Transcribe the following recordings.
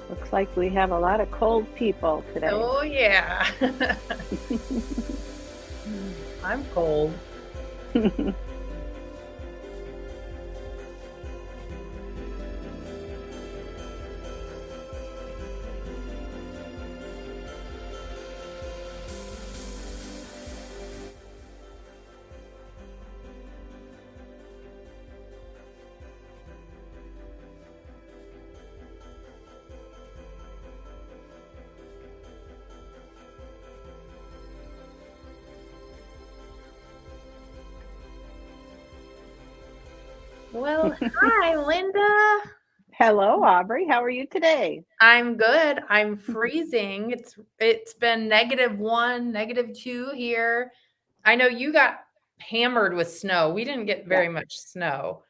Looks like we have a lot of cold people today. Oh, yeah. I'm cold. Well, hi, Lynda. Hello, Aubrey. How are you today? I'm good. I'm freezing. It's been -1, -2 here. I know you got hammered with snow. We didn't get very much snow,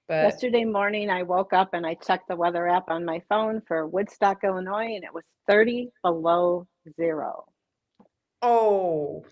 but Yesterday morning, I woke up and I checked the weather app on my phone for Woodstock, Illinois, and it was 30 below zero. oh,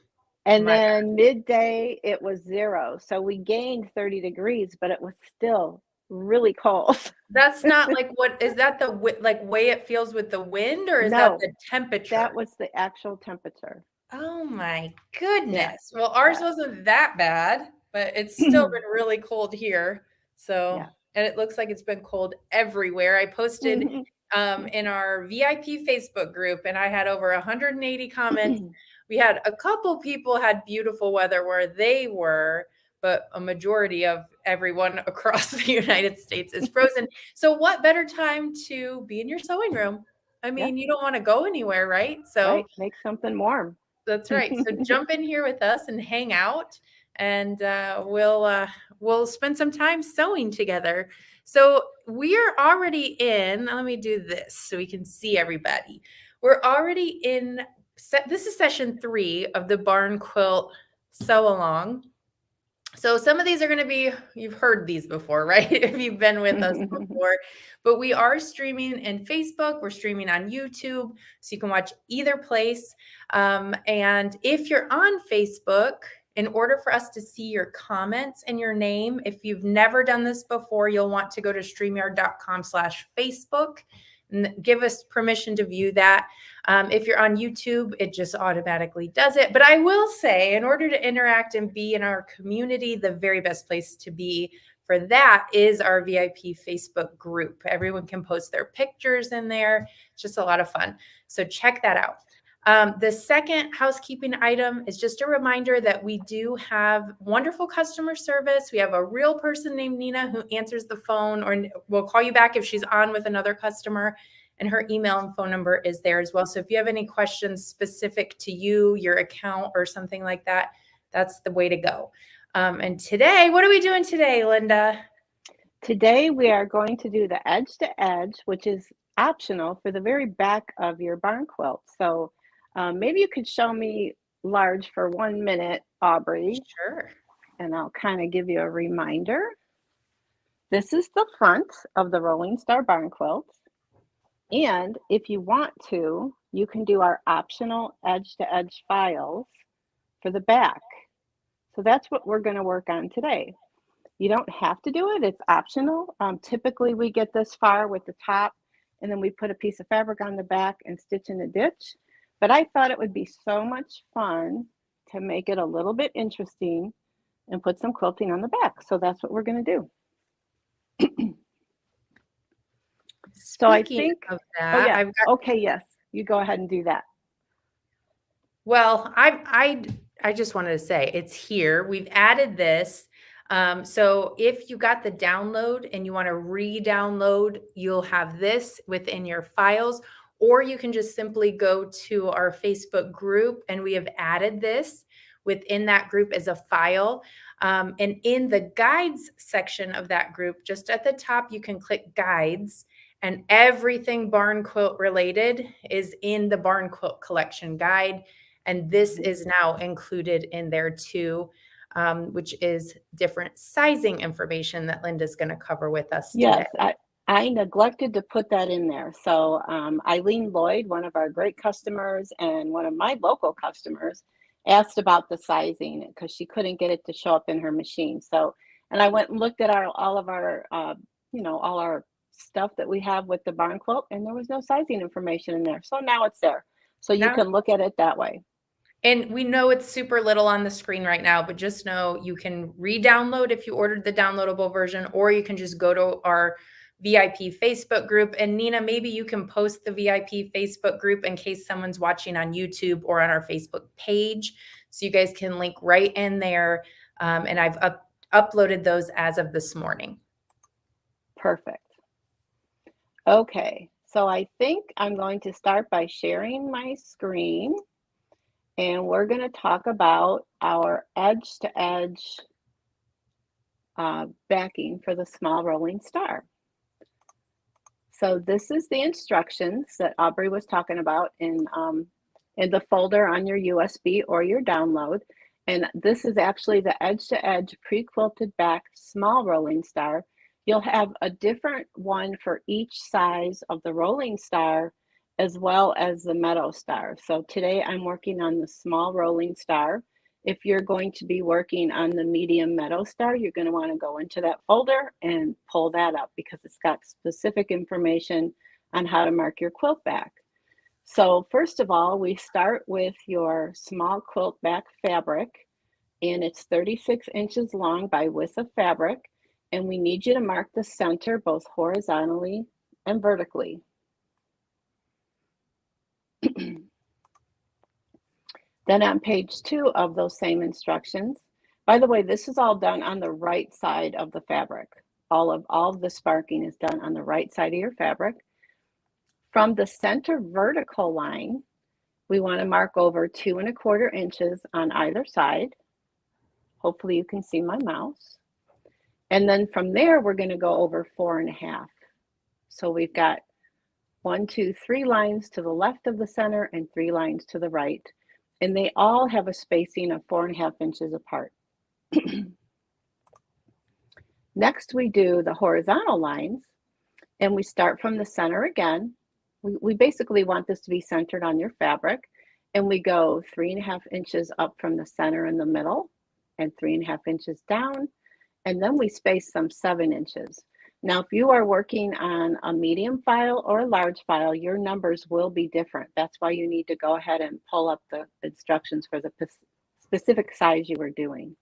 And my then midday, it was 0. So we gained 30 degrees, but it was still really cold. That's not like what is that the way it feels with the wind, or is that No, the temperature? that was the actual temperature. Oh my goodness. Yeah. Well, ours Yeah. wasn't that bad, but it's still been really cold here. So, Yeah. and it looks like it's been cold everywhere. I posted Mhm. in our VIP Facebook group, and I had over 180 comments. We had a couple people had beautiful weather where they were, but a majority of everyone across the United States is frozen. So what better time to be in your sewing room? I mean, you don't want to go anywhere, right? So right, make something warm. that's right. So jump in here with us and hang out, and we'll spend some time sewing together. So we are already in. Let me do this so we can see everybody. We're already in. This is session 3 of the Barn Quilt Sew Along. So some of these are going to be, you've heard these before, right? If you've been with us before, but we are streaming in Facebook. We're streaming on YouTube, so you can watch either place. And if you're on Facebook, in order for us to see your comments and your name, if you've never done this before, you'll want to go to streamyard.com/Facebook and give us permission to view that. If you're on YouTube, it just automatically does it. But I will say, in order to interact and be in our community, the very best place to be for that is our VIP Facebook group. Everyone can post their pictures in there. It's just a lot of fun. So check that out. The second housekeeping item is just a reminder that we do have wonderful customer service. We have a real person named Nina who answers the phone, or will call you back if she's on with another customer, and her email and phone number is there as well. So if you have any questions specific to you, your account, or something like that, that's the way to go. And today, what are we doing today, Lynda? Today we are going to do the edge to edge, which is optional for the very back of your barn quilt. So maybe you could show me large for 1 minute, Aubrey. Sure. And I'll kind of give you a reminder. This is the front of the Rolling Star barn quilt. And if you want to, you can do our optional edge to edge files for the back. So that's what we're going to work on today. You don't have to do it, it's optional. Typically we get this far with the top, and then we put a piece of fabric on the back and stitch in a ditch. But I thought it would be so much fun to make it a little bit interesting and put some quilting on the back. So that's what we're going to do. So I think of that, yeah. Okay, yes, you go ahead and do that. Well, I just wanted to say it's here. We've added this. So if you got the download and you want to re-download, you'll have this within your files, or you can just simply go to our Facebook group, and we have added this within that group as a file. And in the guides section of that group, just at the top, you can click guides, and everything barn quilt related is in the Barn Quilt Collection guide. And this is now included in there too, which is different sizing information that Lynda's going to cover with us today. Yes, I neglected to put that in there. So Eileen Lloyd, one of our great customers and one of my local customers, asked about the sizing because she couldn't get it to show up in her machine. So, and I went and looked at all of our, all our stuff that we have with the barn quilt, and there was no sizing information in there. So now it's there. So you can look at it that way. And we know it's super little on the screen right now, but just know you can re-download if you ordered the downloadable version, or you can just go to our VIP Facebook group. And Nina, maybe you can post the VIP Facebook group in case someone's watching on YouTube or on our Facebook page. So you guys can link right in there. And I've uploaded those as of this morning. Perfect. Okay, so I think I'm going to start by sharing my screen. And we're going to talk about our edge to edge backing for the small rolling star. So this is the instructions that Aubrey was talking about in the folder on your USB or your download. And this is actually the edge to edge pre-quilted back small rolling star. You'll have a different one for each size of the rolling star, as well as the meadow star. So today I'm working on the small rolling star. If you're going to be working on the medium meadow star, you're going to want to go into that folder and pull that up because it's got specific information on how to mark your quilt back. So first of all, we start with your small quilt back fabric, and it's 36 inches long by width of fabric. And we need you to mark the center both horizontally and vertically. Then on page 2 of those same instructions, by the way, this is all done on the right side of the fabric. All of the sparking is done on the right side of your fabric. From the center vertical line, we want to mark over 2 1/4 inches on either side. Hopefully you can see my mouse. And then from there, we're going to go over 4 1/2. So we've got 1, 2, 3 lines to the left of the center and 3 lines to the right. And they all have a spacing of 4 1/2 inches apart. Next, we do the horizontal lines, and we start from the center again. We basically want this to be centered on your fabric, and we go 3 1/2 inches up from the center in the middle and 3 1/2 inches down, and then we space some 7 inches. Now, if you are working on a medium file or a large file, your numbers will be different. That's why you need to go ahead and pull up the instructions for the specific size you are doing.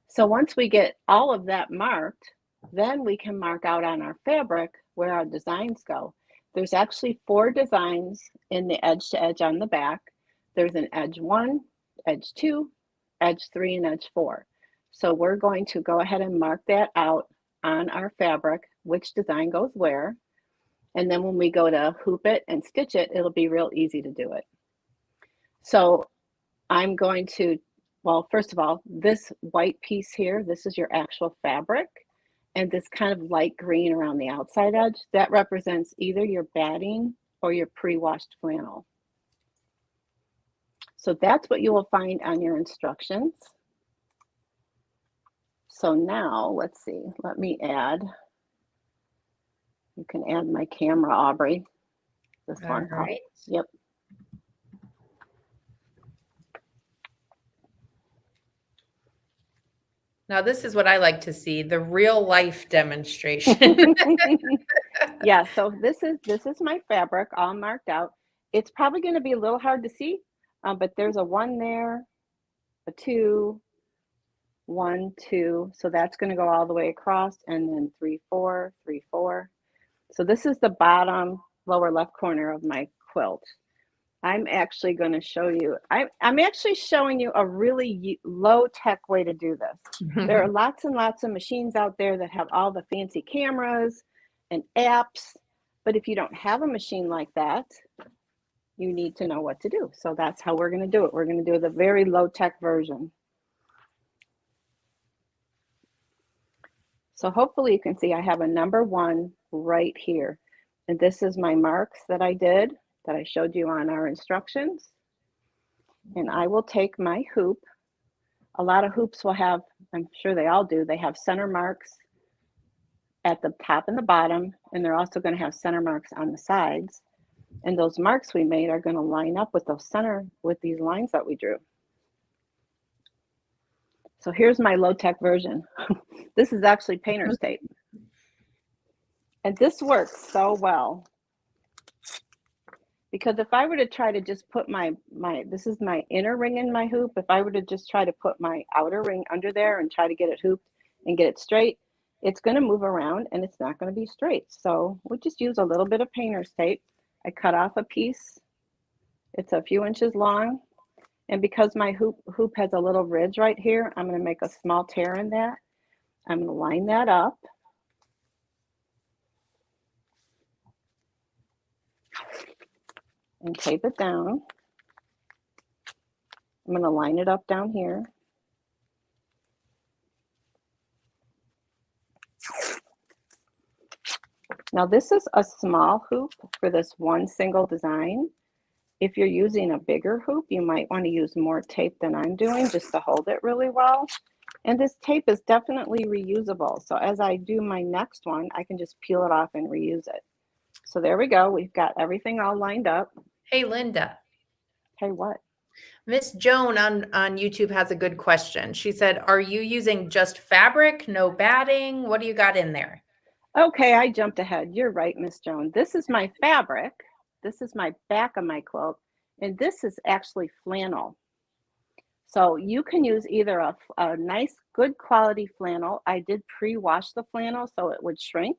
So once we get all of that marked, then we can mark out on our fabric where our designs go. There's actually 4 designs in the edge to edge on the back. There's an edge 1, edge 2, edge 3, and edge 4. So we're going to go ahead and mark that out on our fabric, which design goes where. And then when we go to hoop it and stitch it, it'll be real easy to do it. So I'm going to, well, first of all, this white piece here, this is your actual fabric. And this kind of light green around the outside edge, that represents either your batting or your pre-washed flannel. So that's what you will find on your instructions. So now, let's see, let me add, you can add my camera, Aubrey. This one. All right. Yep. Now this is what I like to see, the real life demonstration. Yeah, so this is my fabric all marked out. It's probably going to be a little hard to see, but there's a 1 there, a 2, 1, 2. So that's going to go all the way across, and then 3, 4, 3, 4. So this is the bottom lower left corner of my quilt. I'm actually going to show you, I'm actually showing you a really low-tech way to do this. There are lots and lots of machines out there that have all the fancy cameras and apps, but if you don't have a machine like that, you need to know what to do. So that's how we're going to do it. We're going to do the very low-tech version. So hopefully you can see I have a number 1 right here. And this is my marks that I did, that I showed you on our instructions. And I will take my hoop. A lot of hoops will have, I'm sure they all do, they have center marks at the top and the bottom, and they're also going to have center marks on the sides. And those marks we made are going to line up with with these lines that we drew. So here's my low-tech version. This is actually painter's tape. And this works so well. Because if I were to try to just put this is my inner ring in my hoop, if I were to just try to put my outer ring under there and try to get it hooped and get it straight, it's going to move around and it's not going to be straight. So we'll just use a little bit of painter's tape. I cut off a piece. It's a few inches long. And because my hoop has a little ridge right here, I'm going to make a small tear in that. I'm going to line that up. And tape it down. I'm going to line it up down here. Now this is a small hoop for this one single design. If you're using a bigger hoop, you might want to use more tape than I'm doing just to hold it really well. And this tape is definitely reusable. So as I do my next one, I can just peel it off and reuse it. So there we go. We've got everything all lined up. Hey, Lynda. Hey, what? Miss Joan on YouTube has a good question. She said, are you using just fabric, no batting? What do you got in there? Okay, I jumped ahead. You're right, Miss Joan. This is my fabric. This is my back of my quilt. And this is actually flannel. So you can use either a nice, good quality flannel. I did pre-wash the flannel so it would shrink,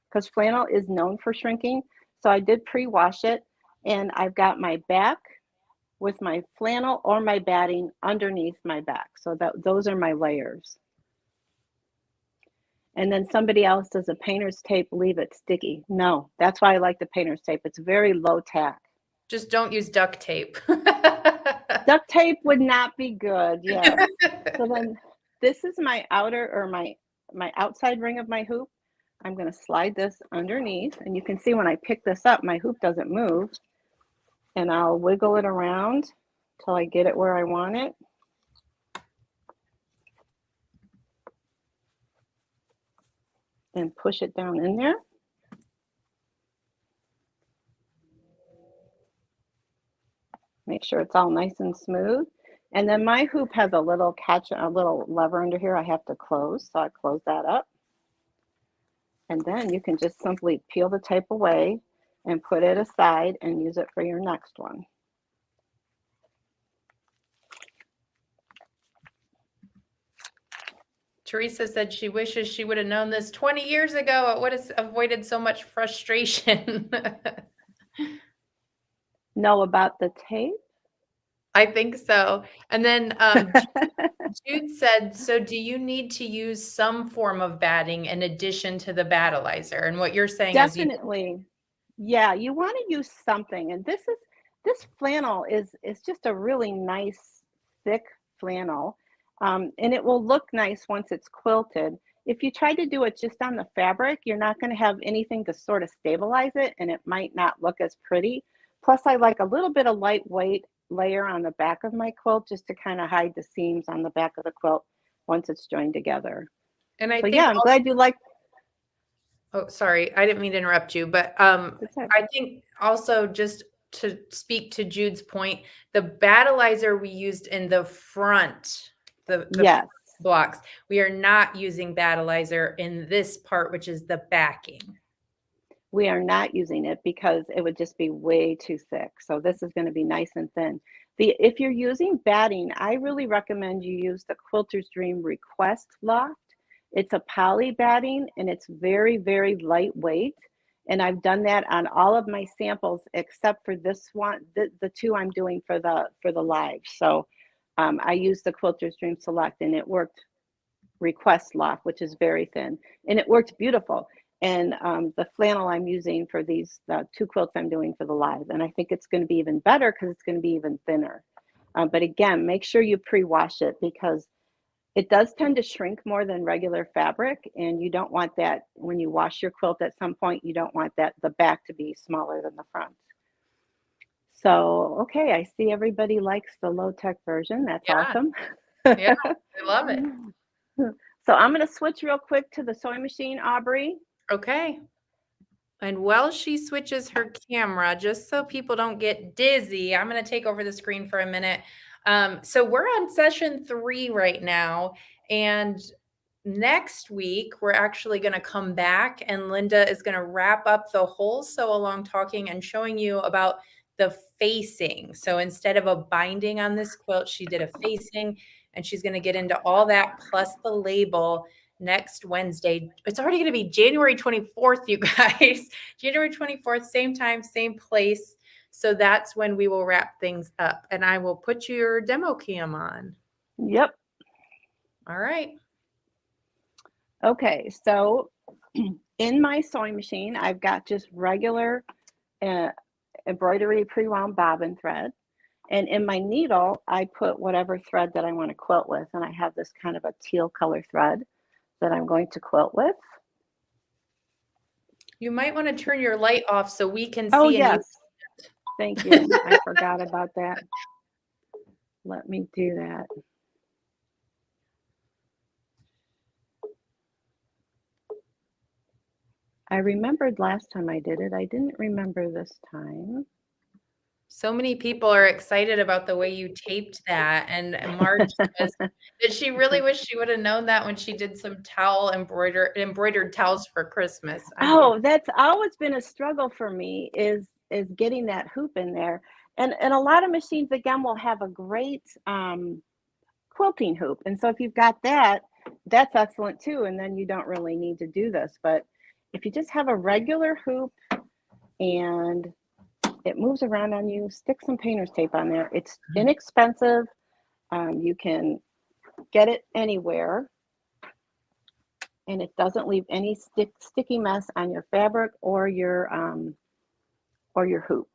because flannel is known for shrinking. So I did pre-wash it. And I've got my back with my flannel or my batting underneath my back. So those are my layers. And then somebody else does a painter's tape, leave it sticky. No, that's why I like the painter's tape. It's very low tack. Just don't use duct tape. Duct tape would not be good, yes. So then this is my outer, or my outside ring of my hoop. I'm going to slide this underneath, and you can see when I pick this up, my hoop doesn't move. And I'll wiggle it around till I get it where I want it. And push it down in there. Make sure it's all nice and smooth. And then my hoop has a little catch, a little lever under here I have to close. So I close that up. And then you can just simply peel the tape away and put it aside and use it for your next one. Teresa said she wishes she would have known this 20 years ago. It would have avoided so much frustration. Know about the tape? I think so. And then Jude said, so do you need to use some form of batting in addition to the battleizer? And what you're saying definitely. Yeah, you want to use something. And this flannel is just a really nice thick flannel. And it will look nice once it's quilted. If you try to do it just on the fabric, you're not going to have anything to sort of stabilize it, and it might not look as pretty. Plus, I like a little bit of lightweight layer on the back of my quilt just to kind of hide the seams on the back of the quilt once it's joined together. And I so think yeah, I'm glad you like. Oh, sorry, I didn't mean to interrupt you, but I think also, just to speak to Jude's point, the battleizer we used in the front, the yes. blocks, we are not using battleizer in this part, which is the backing. We are not using it because it would just be way too thick. So this is going to be nice and thin. If you're using batting, I really recommend you use the Quilter's Dream Request Loft. It's a poly batting, and it's very, very lightweight. And I've done that on all of my samples except for this one, the two I'm doing for the live. So I used the Quilter's Dream Select, and it worked. Request Loft, which is very thin, and it worked beautiful. And the flannel I'm using for these two quilts I'm doing for the live, and I think it's going to be even better because it's going to be even thinner. But again, make sure you pre-wash it because it does tend to shrink more than regular fabric, and you don't want that when you wash your quilt at some point. You don't want the back to be smaller than the front. So, okay, I see everybody likes the low-tech version. That's awesome. Yeah, I love it. So I'm going to switch real quick to the sewing machine, Aubrey. Okay. And while she switches her camera, just so people don't get dizzy, I'm going to take over the screen for a minute. So we're on session 3 right now. And next week, we're actually going to come back, and Lynda is going to wrap up the whole sew along, talking and showing you about the facing. So instead of a binding on this quilt, she did a facing, and she's going to get into all that plus the label next Wednesday. It's already going to be January 24th, you guys. January 24th, same time, same place. So that's when we will wrap things up, and I will put your demo cam on. Yep. All right. Okay, so in my sewing machine, I've got just regular embroidery pre-wound bobbin thread. And in my needle, I put whatever thread that I want to quilt with. And I have this kind of a teal color thread that I'm going to quilt with. You might want to turn your light off so we can see. Oh, yes. Thank you. I forgot about that. Let me do that. I remembered last time I did it. I didn't remember this time. So many people are excited about the way you taped that. And Marge says that she really wished she would have known that when she did some embroidered towels for Christmas. Oh, that's always been a struggle for me is getting that hoop in there. And a lot of machines, again, will have a great quilting hoop. And so if you've got that, that's excellent too. And then you don't really need to do this. But if you just have a regular hoop and it moves around on you, stick some painter's tape on there. It's inexpensive. You can get it anywhere, and it doesn't leave any sticky mess on your fabric or your hoop.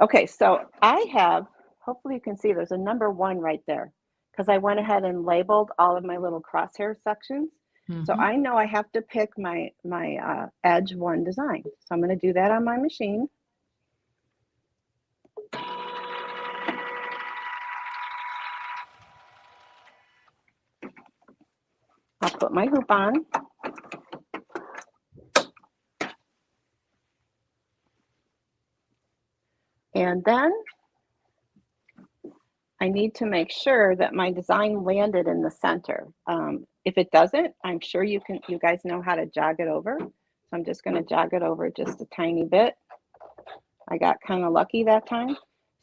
Okay, so I have, hopefully you can see there's a number 1 right there, because I went ahead and labeled all of my little crosshair sections. So I know I have to pick my edge 1 design. So I'm going to do that on my machine. I'll put my hoop on. And then I need to make sure that my design landed in the center. If it doesn't, I'm sure you guys know how to jog it over. So I'm just going to jog it over just a tiny bit. I got kind of lucky that time.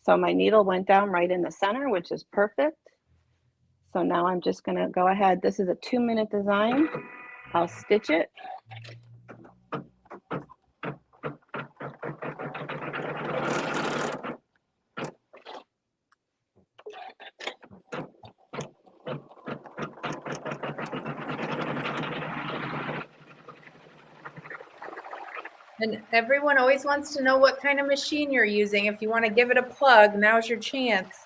So my needle went down right in the center, which is perfect. So now I'm just going to go ahead. This is a 2-minute design. I'll stitch it. And everyone always wants to know what kind of machine you're using. If you want to give it a plug, now's your chance.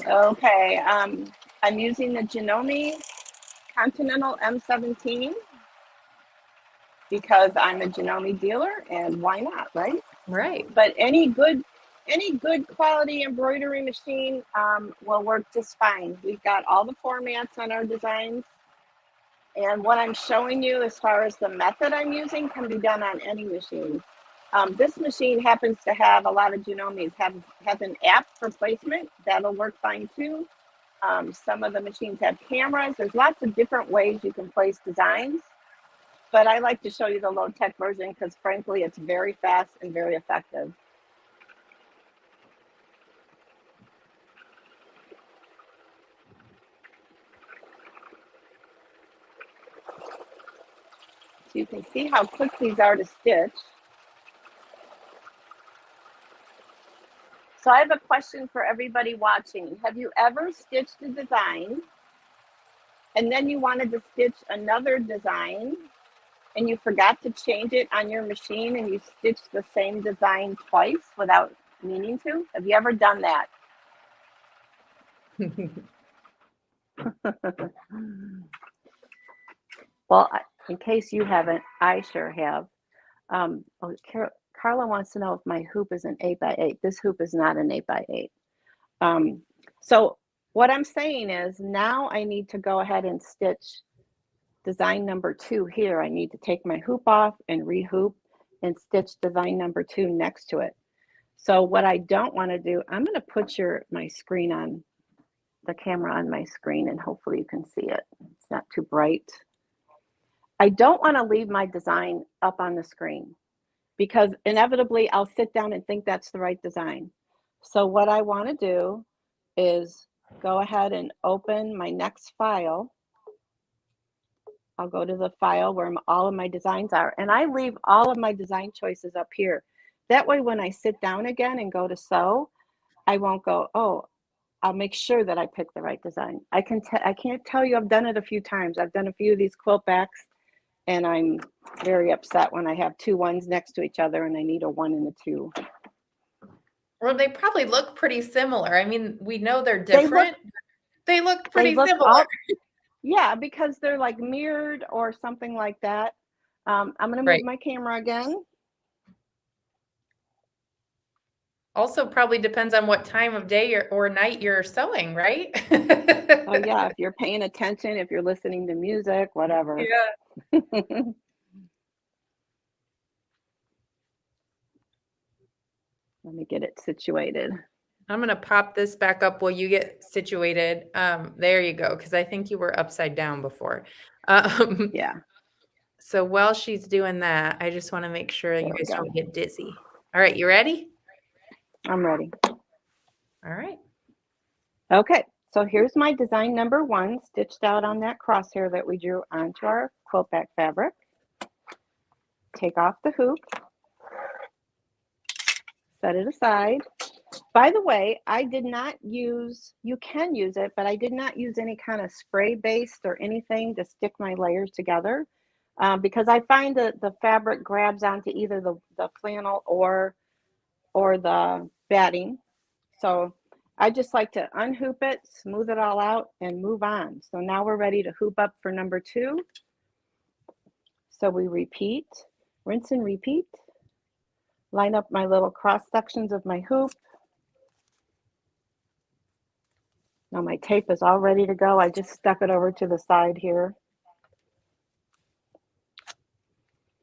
Okay, I'm using the Janome Continental M17 because I'm a Janome dealer, and why not, right? Right. But any good quality embroidery machine will work just fine. We've got all the formats on our designs, and what I'm showing you as far as the method I'm using can be done on any machine. This machine happens to have a lot of Janomes, has an app for placement. That'll work fine too. Some of the machines have cameras. There's lots of different ways you can place designs, but I like to show you the low-tech version because frankly, it's very fast and very effective. So you can see how quick these are to stitch. So I have a question for everybody watching. Have you ever stitched a design and then you wanted to stitch another design and you forgot to change it on your machine and you stitched the same design twice without meaning to? Have you ever done that? Well, in case you haven't, I sure have. Carla wants to know if my hoop is an 8x8. This hoop is not an 8x8. So what I'm saying is now I need to go ahead and stitch design number 2 here. I need to take my hoop off and rehoop and stitch design number 2 next to it. So what I don't want to do, I'm going to put my screen on, the camera on my screen, and hopefully you can see it. It's not too bright. I don't want to leave my design up on the screen because inevitably I'll sit down and think that's the right design. So what I want to do is go ahead and open my next file. I'll go to the file where all of my designs are, and I leave all of my design choices up here. That way when I sit down again and go to sew, I won't go, oh, I'll make sure that I pick the right design. I can't tell you, I've done it a few times. I've done a few of these quilt backs, and I'm very upset when I have 2 1s next to each other and I need a 1 and a 2. Well, they probably look pretty similar. I mean, we know they're different. They look pretty similar. Yeah, because they're like mirrored or something like that. I'm going to move my camera again. Also, probably depends on what time of day or night you're sewing, right? Oh yeah, if you're paying attention, if you're listening to music, whatever. Yeah. Let me get it situated. I'm going to pop this back up while you get situated. There you go, because I think you were upside down before. Yeah. So while she's doing that, I just want to make sure you guys don't get dizzy. All right, you ready? I'm ready. All right. Okay, so here's my design number 1 stitched out on that crosshair that we drew onto our quilt back fabric. Take off the hoop. Set it aside. By the way, I did not use, you can use it, but I did not use any kind of spray based or anything to stick my layers together because I find that the fabric grabs onto either the flannel or the batting. So I just like to unhoop it, smooth it all out, and move on. So now we're ready to hoop up for number 2. So we repeat, rinse and repeat. Line up my little cross sections of my hoop. Now my tape is all ready to go. I just stuck it over to the side here.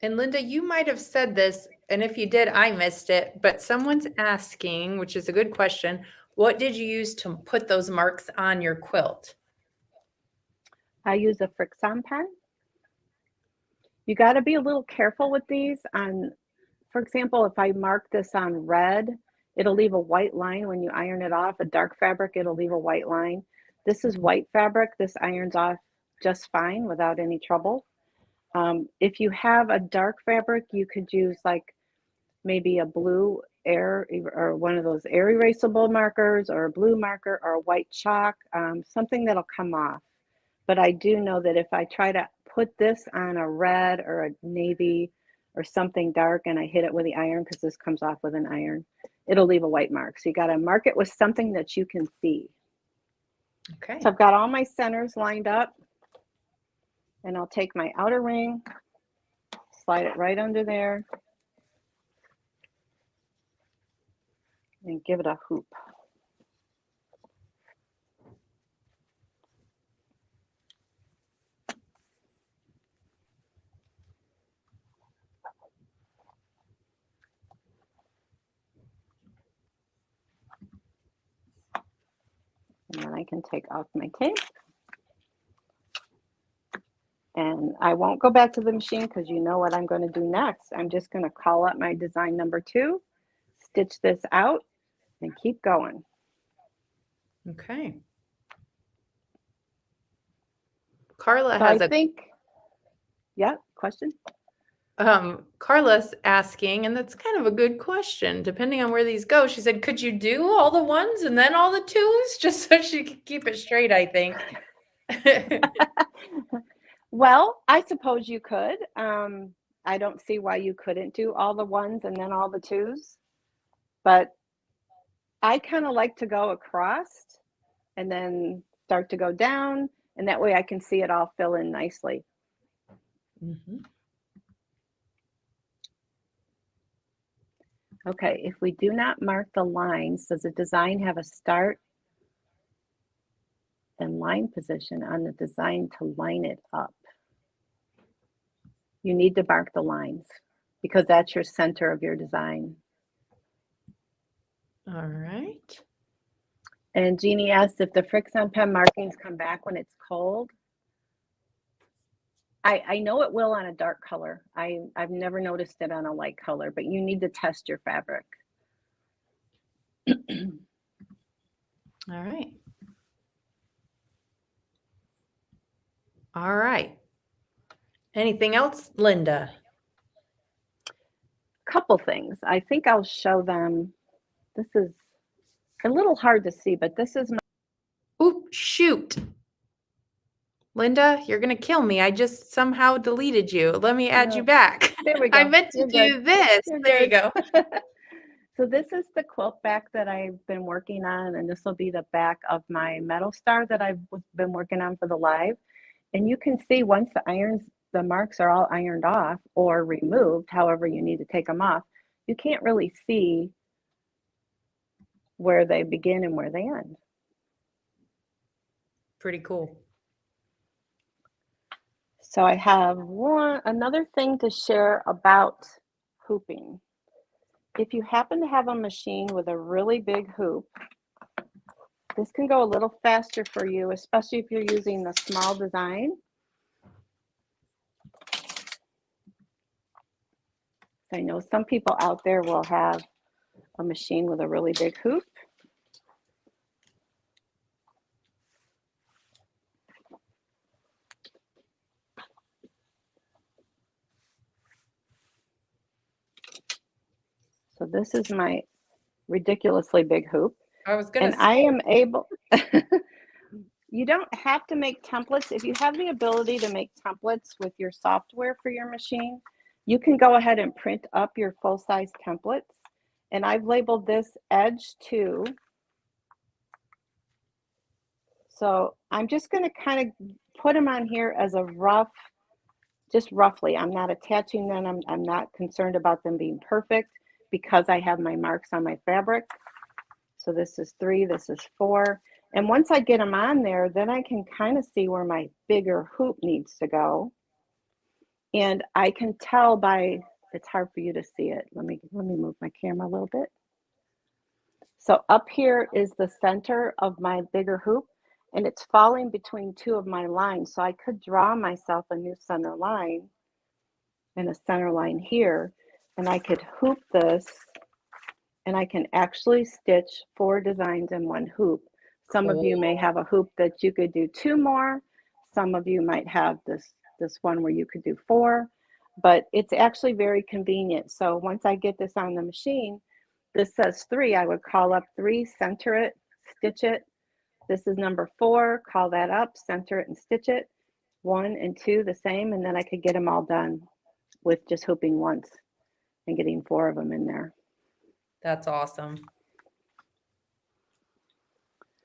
And Lynda, you might have said this, and if you did, I missed it, but someone's asking, which is a good question, what did you use to put those marks on your quilt? I use a Fix-On pen. You got to be a little careful with these. For example, if I mark this on red, it'll leave a white line when you iron it off. A dark fabric, it'll leave a white line. This is white fabric. This irons off just fine without any trouble. If you have a dark fabric, you could use like maybe a blue air or one of those air erasable markers or a blue marker or a white chalk, something that'll come off. But I do know that if I try to put this on a red or a navy or something dark and I hit it with the iron, because this comes off with an iron, it'll leave a white mark. So you got to mark it with something that you can see. Okay. So I've got all my centers lined up, and I'll take my outer ring, slide it right under there, and give it a hoop. And then I can take off my tape. And I won't go back to the machine because you know what I'm going to do next. I'm just going to call up my design number 2, stitch this out, and keep going. Okay. Carla So has yeah, question? Carla's asking, and that's kind of a good question, depending on where these go. She said, could you do all the 1s and then all the 2s? Just so she could keep it straight, I think. Well, I suppose you could. I don't see why you couldn't do all the 1s and then all the 2s. But I kind of like to go across and then start to go down. And that way I can see it all fill in nicely. Mm-hmm. Okay, if we do not mark the lines, does the design have a start and line position on the design to line it up? You need to mark the lines because that's your center of your design. All right. And Jeannie asked if the Fix-On pen markings come back when it's cold. I know it will on a dark color. I've never noticed it on a light color, but you need to test your fabric. All right. All right. Anything else, Lynda? Couple things. I think I'll show them. This is a little hard to see, but this is my. Oop, shoot. Lynda, you're going to kill me. I just somehow deleted you. Let me add you back. There we go. I meant to do this. There you go. So this is the quilt back that I've been working on, and this will be the back of my metal star that I've been working on for the live. And you can see once the marks are all ironed off or removed, however you need to take them off, you can't really see where they begin and where they end. Pretty cool. So I have another thing to share about hooping. If you happen to have a machine with a really big hoop, this can go a little faster for you, especially if you're using the small design. I know some people out there will have a machine with a really big hoop. So this is my ridiculously big hoop. I was gonna And say. I am able, you don't have to make templates. If you have the ability to make templates with your software for your machine, you can go ahead and print up your full-size templates. And I've labeled this edge 2. So I'm just going to kind of put them on here as a rough, just roughly. I'm not attaching them. I'm not concerned about them being perfect because I have my marks on my fabric. So this is 3, this is 4. And once I get them on there, then I can kind of see where my bigger hoop needs to go. And I can tell by, it's hard for you to see it. Let me move my camera a little bit. So up here is the center of my bigger hoop, and it's falling between 2 of my lines. So I could draw myself a new center line and a center line here, and I could hoop this, and I can actually stitch 4 designs in one hoop. Some of you may have a hoop that you could do 2 more. Some of you might have this one where you could do 4, but it's actually very convenient. So once I get this on the machine, this says 3, I would call up 3, center it, stitch it. This is number 4, call that up, center it and stitch it. 1 and 2 the same, and then I could get them all done with just hooping once and getting 4 of them in there. That's awesome.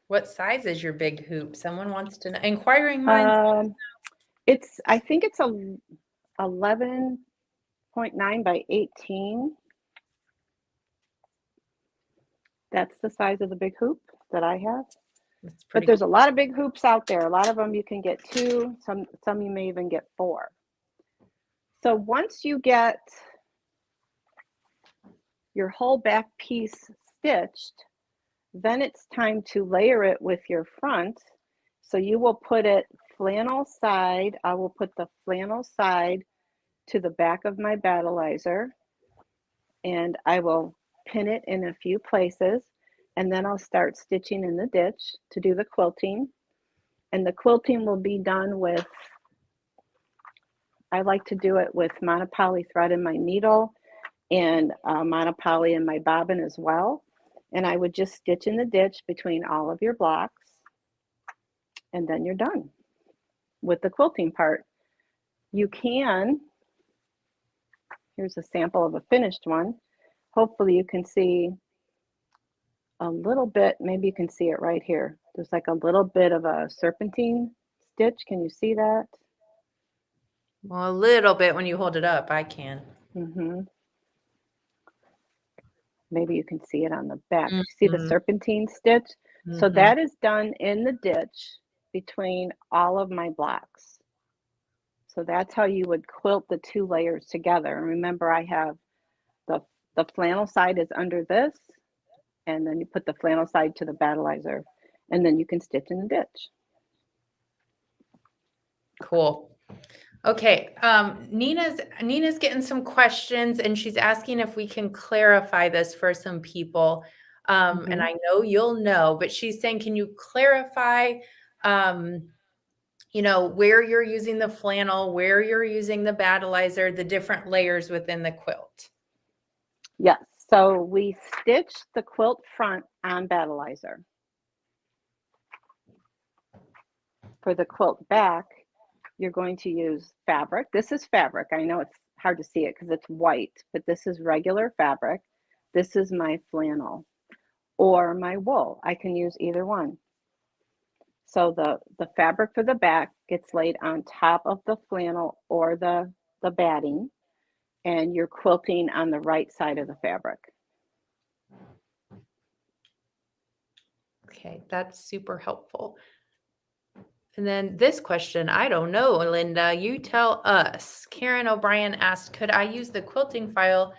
What size is your big hoop? Someone wants to know. Inquiring minds. I think it's a 11.9 by 18. That's the size of the big hoop that I have. But there's a lot of big hoops out there. A lot of them you can get 2, some you may even get 4. So once you get your whole back piece stitched, then it's time to layer it with your front. So you will put it flannel side. I will put the flannel side to the back of my battleizer, and I will pin it in a few places, and then I'll start stitching in the ditch to do the quilting. And the quilting will be done with, I like to do it with monopoly thread in my needle and monopoly in my bobbin as well. And I would just stitch in the ditch between all of your blocks, and then you're done with the quilting part. You can, here's a sample of a finished one. Hopefully you can see a little bit, maybe you can see it right here. There's like a little bit of a serpentine stitch. Can you see that? Well, a little bit when you hold it up, I can. Maybe you can see it on the back. You see the serpentine stitch? So that is done in the ditch between all of my blocks. So that's how you would quilt the 2 layers together. And remember, I have the flannel side is under this, and then you put the flannel side to the battleizer, and then you can stitch in the ditch. Cool. Okay, Nina's getting some questions, and she's asking if we can clarify this for some people. And I know you'll know, but she's saying, can you clarify, you know, where you're using the flannel, where you're using the battleizer, the different layers within the quilt? Yes, so we stitch the quilt front on battleizer. For the quilt back, you're going to use fabric. This is fabric. I know it's hard to see it because it's white, but this is regular fabric. This is my flannel or my wool. I can use either one. So the fabric for the back gets laid on top of the flannel or the batting, and you're quilting on the right side of the fabric. Okay, that's super helpful. And then this question, I don't know, Lynda, you tell us. Karen O'Brien asked, could I use the quilting file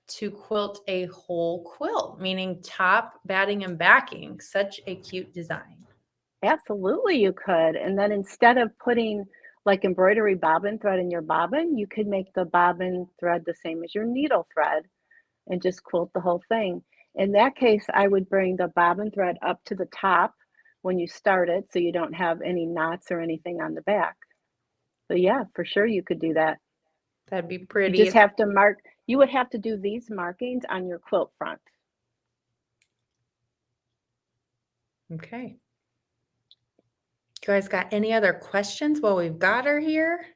to quilt a whole quilt, meaning top, batting, and backing? Such a cute design. Absolutely, you could. And then instead of putting like embroidery bobbin thread in your bobbin, you could make the bobbin thread the same as your needle thread and just quilt the whole thing. In that case, I would bring the bobbin thread up to the top when you start it, so you don't have any knots or anything on the back. But yeah, for sure you could do that. That'd be pretty. You just have to mark, you would have to do these markings on your quilt front. Okay. You guys got any other questions while we've got her here?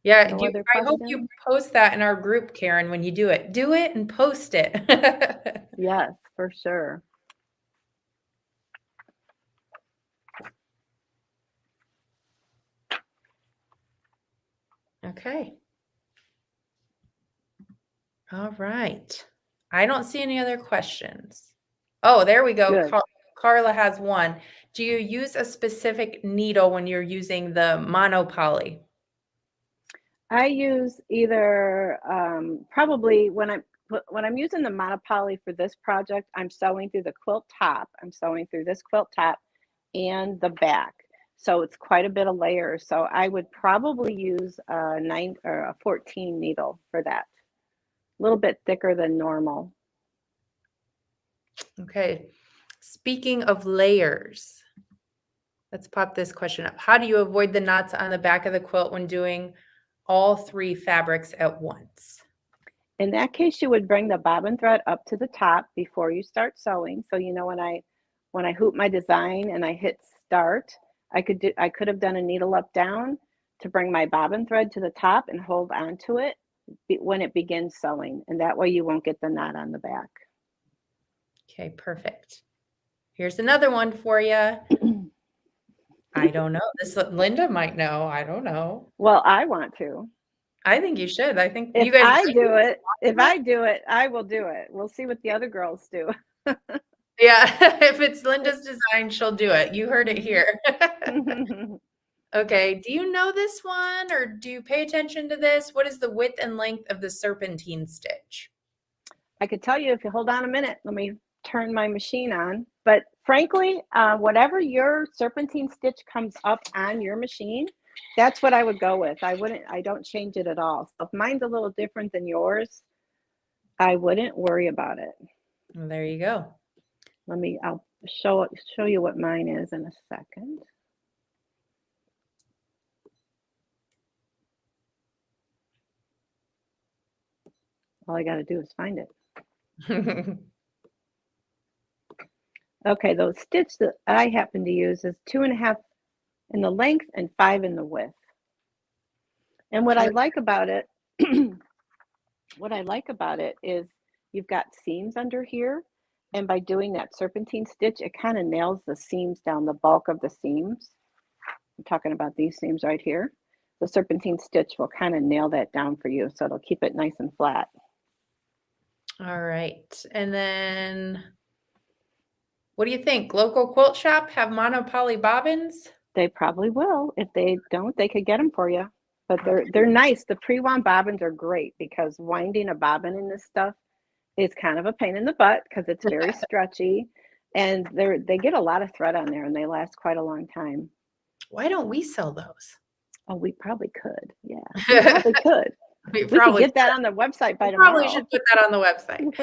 Yeah, No other I hope you questions? post that in our group, Karen, when you do it. Do it and post it. Yes, for sure. Okay. All right. I don't see any other questions. Oh, there we go. Good. Carla has one. Do you use a specific needle when you're using the monopoly? I use either probably when I'm using the monopoly for this project, I'm sewing through the quilt top. I'm sewing through this quilt top and the back. So it's quite a bit of layers. So I would probably use a 9 or a 14 needle for that. A little bit thicker than normal. Okay. Speaking of layers, let's pop this question up. How do you avoid the knots on the back of the quilt when doing all 3 fabrics at once? In that case, you would bring the bobbin thread up to the top before you start sewing. So you know when I hoop my design and I hit start, I could have done a needle up down to bring my bobbin thread to the top and hold onto it when it begins sewing, and that way you won't get the knot on the back. Okay, perfect. Here's another one for you. I don't know. This Lynda might know. I don't know. Well, I want to. I think you should. I think If you guys I do it, about I will do it. We'll see what the other girls do. Yeah, if it's Linda's design, she'll do it. You heard it here. Okay, do you know this one or do you pay attention to this? What is the width and length of the serpentine stitch? I could tell you if you hold on a minute. Let me turn my machine on. But frankly, whatever your serpentine stitch comes up on your machine, that's what I would go with. I don't change it at all. So if mine's a little different than yours, I wouldn't worry about it. Well, there you go. I'll show you what mine is in a second. All I got to do is find it. Okay, the stitch that I happen to use is 2.5 in the length and 5 in the width. And what I like about it, is you've got seams under here. And by doing that serpentine stitch, it kind of nails the seams down, the bulk of the seams. I'm talking about these seams right here. The serpentine stitch will kind of nail that down for you. So it'll keep it nice and flat. All right. And then what do you think? Local quilt shop have monopoly bobbins? They probably will. If they don't, they could get them for you. But they're nice. The pre-wound bobbins are great because winding a bobbin in this stuff is kind of a pain in the butt because it's very stretchy, and they get a lot of thread on there and they last quite a long time. Why don't we sell those? Oh, we probably could. Yeah, we probably could. We could get that on the website by tomorrow. Probably should put that on the website.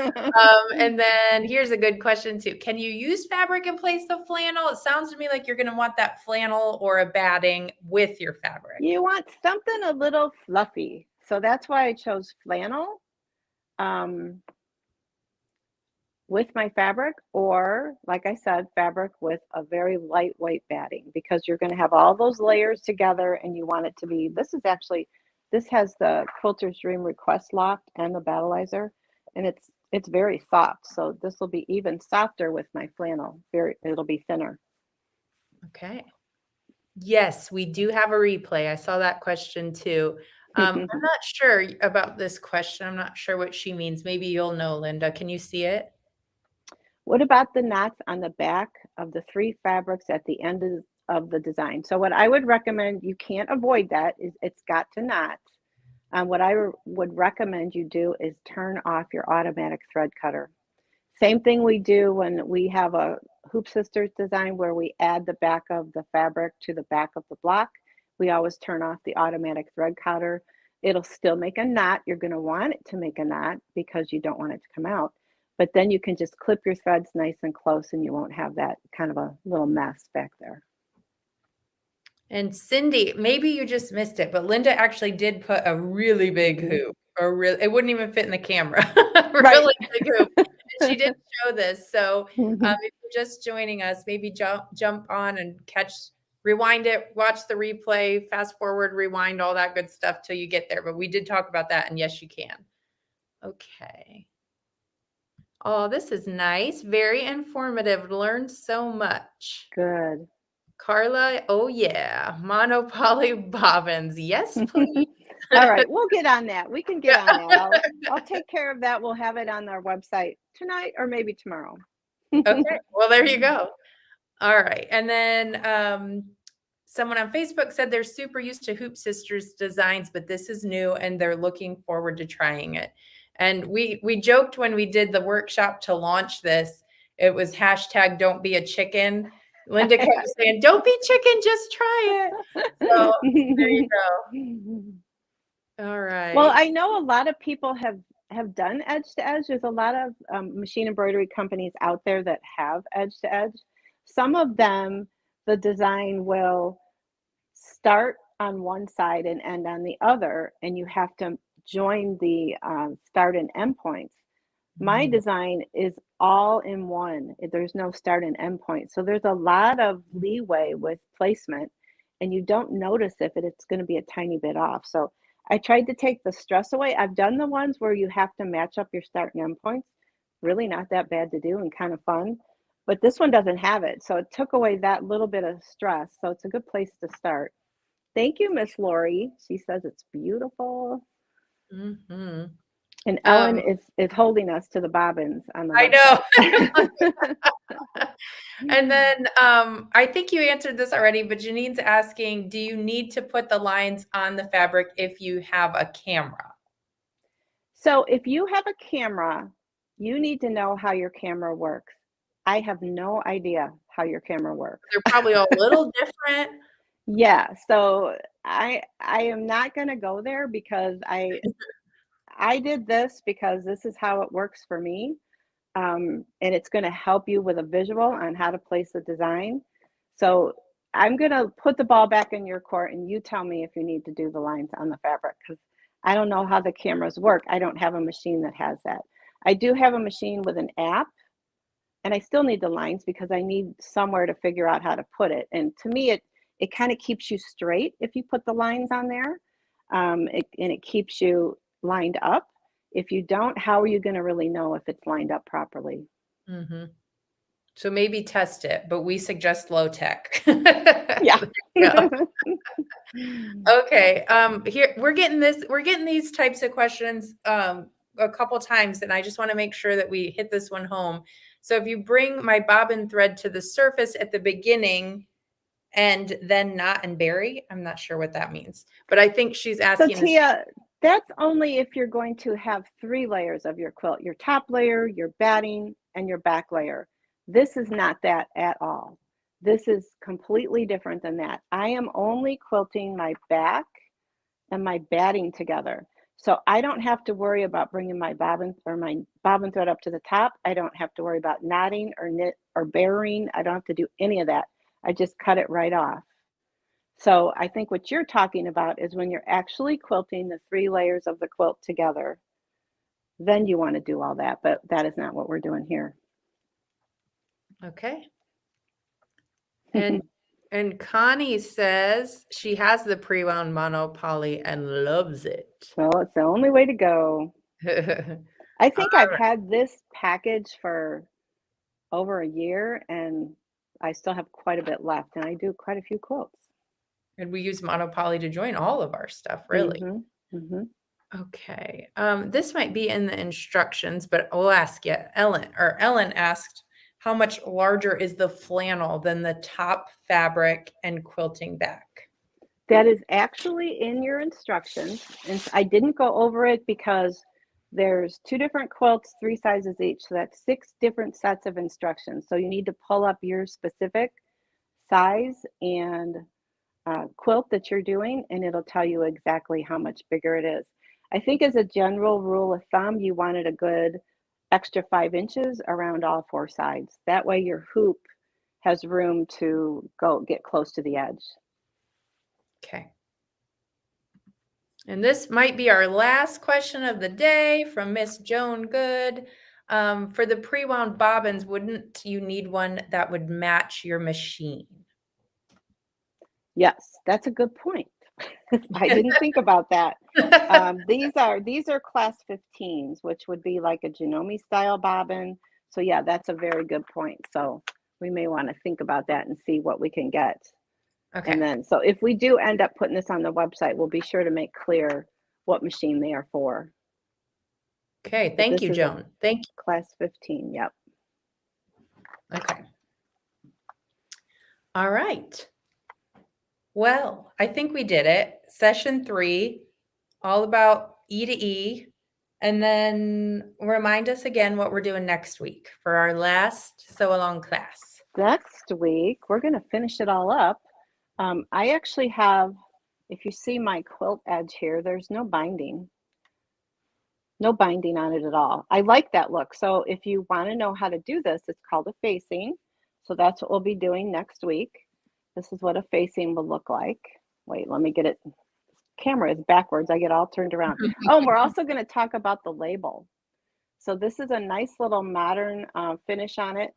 And then here's a good question too. Can you use fabric in place of flannel? It sounds to me like you're going to want that flannel or a batting with your fabric. You want something a little fluffy. So that's why I chose flannel with my fabric, or like I said, fabric with a very lightweight batting, because you're going to have all those layers together and you want it to be, this has the Quilter's Dream Request Loft and the battleizer, and it's very soft. So this will be even softer with my flannel. It'll be thinner. Okay. Yes, we do have a replay. I saw that question too. I'm not sure about this question. I'm not sure what she means. Maybe you'll know, Lynda. Can you see it? What about the knots on the back of the 3 fabrics at the end of the design? So what I would recommend, you can't avoid that, is it's got to knot. What I would recommend you do is turn off your automatic thread cutter. Same thing we do when we have a Hoop Sisters design where we add the back of the fabric to the back of the block. We always turn off the automatic thread cutter. It'll still make a knot. You're going to want it to make a knot because you don't want it to come out. But then you can just clip your threads nice and close and you won't have that kind of a little mess back there. And Cindy, maybe you just missed it, but Lynda actually did put a really big hoop. It wouldn't even fit in the camera. Right. Really big hoop. And she did show this. So if you're just joining us, maybe jump on and rewind it, watch the replay, fast forward, rewind, all that good stuff till you get there. But we did talk about that, and yes, you can. Okay. Oh, this is nice. Very informative. Learned so much. Good. Carla, oh yeah. Monopoly bobbins. Yes, please. All right, we'll get on that. We can get on that. I'll take care of that. We'll have it on our website tonight or maybe tomorrow. Okay. Well, there you go. All right. And then someone on Facebook said they're super used to Hoop Sisters designs, but this is new and they're looking forward to trying it. And we joked when we did the workshop to launch this, it was hashtag don't be a chicken. Lynda kept saying, don't be chicken, just try it. So there you go. All right. Well, I know a lot of people have done edge to edge. There's a lot of machine embroidery companies out there that have edge to edge. Some of them, the design will start on one side and end on the other, and you have to join the start and end points. My design is all in one. There's no start and end point. So there's a lot of leeway with placement, and you don't notice if it's going to be a tiny bit off. So I tried to take the stress away. I've done the ones where you have to match up your start and end points. Really not that bad to do and kind of fun. But this one doesn't have it. So it took away that little bit of stress. So it's a good place to start. Thank you, Miss Lori. She says it's beautiful. Mm-hmm. And Ellen is holding us to the bobbins on the I know. And then I think you answered this already, but Janine's asking, do you need to put the lines on the fabric if you have a camera? So if you have a camera, you need to know how your camera works. I have no idea how your camera works. They're probably a little different. Yeah, so I am not going to go there because I did this because this is how it works for me. And it's going to help you with a visual on how to place the design. So I'm going to put the ball back in your court and you tell me if you need to do the lines on the fabric because I don't know how the cameras work. I don't have a machine that has that. I do have a machine with an app and I still need the lines because I need somewhere to figure out how to put it. And to me, it kind of keeps you straight if you put the lines on there, and it keeps you lined up. If you don't, how are you going to really know if it's lined up properly? Mm-hmm. So maybe test it, but we suggest low tech. Yeah. Okay. Here we're getting these types of questions a couple times, and I just want to make sure that we hit this one home. So if you bring my bobbin thread to the surface at the beginning and then knot and bury, I'm not sure what that means, but I think she's asking. So Tia, that's only if you're going to have 3 layers of your quilt, your top layer, your batting, and your back layer. This is not that at all. This is completely different than that. I am only quilting my back and my batting together. So I don't have to worry about bringing my bobbin thread up to the top. I don't have to worry about knotting or knit or burying. I don't have to do any of that. I just cut it right off. So I think what you're talking about is when you're actually quilting the 3 layers of the quilt together, then you want to do all that, but that is not what we're doing here. Okay. And Connie says she has the pre-wound monopoly and loves it. So it's the only way to go. I think I've had this package for over a year and I still have quite a bit left and I do quite a few quilts. And we use monopoly to join all of our stuff, really. Mm-hmm. Mm-hmm. Okay. This might be in the instructions, but we'll ask you. Ellen asked, how much larger is the flannel than the top fabric and quilting back? That is actually in your instructions. And I didn't go over it because there's 2 different quilts, 3 sizes each. So that's 6 different sets of instructions. So you need to pull up your specific size and quilt that you're doing, and it'll tell you exactly how much bigger it is. I think as a general rule of thumb, you wanted a good extra 5 inches around all 4 sides. That way your hoop has room to get close to the edge. Okay. And this might be our last question of the day from Miss Joan Good. For the pre-wound bobbins, wouldn't you need one that would match your machine? Yes, that's a good point. I didn't think about that. These are class 15s, which would be like a Janome style bobbin. So yeah, that's a very good point. So we may want to think about that and see what we can get. Okay. And then, so if we do end up putting this on the website, we'll be sure to make clear what machine they are for. Okay. Thank you, Joan. Thank you. Class 15. Yep. Okay. All right. Well, I think we did it. Session 3, all about E to E. And then remind us again what we're doing next week for our last sew along class. Next week, we're going to finish it all up. I actually have, if you see my quilt edge here, there's no binding. No binding on it at all. I like that look. So if you want to know how to do this, it's called a facing. So that's what we'll be doing next week. This is what a facing will look like. Wait, let me get it. Camera is backwards. I get all turned around. Oh, and we're also going to talk about the label. So this is a nice little modern finish on it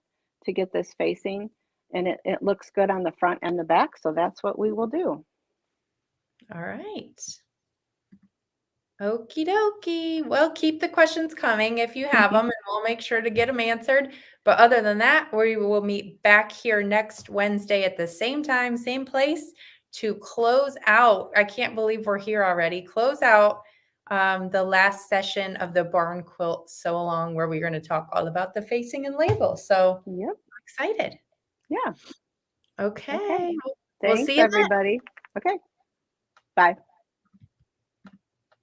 to get this facing. And it looks good on the front and the back. So that's what we will do. All right. Okie dokie. Well, keep the questions coming if you have them, and we'll make sure to get them answered. But other than that, we will meet back here next Wednesday at the same time, same place to close out. I can't believe we're here already. Close out the last session of the Barn Quilt Sew Along, where we're going to talk all about the facing and label. So yep, I'm excited. Yeah. Okay. Okay. We'll Thanks, see you everybody. then. Okay. Bye.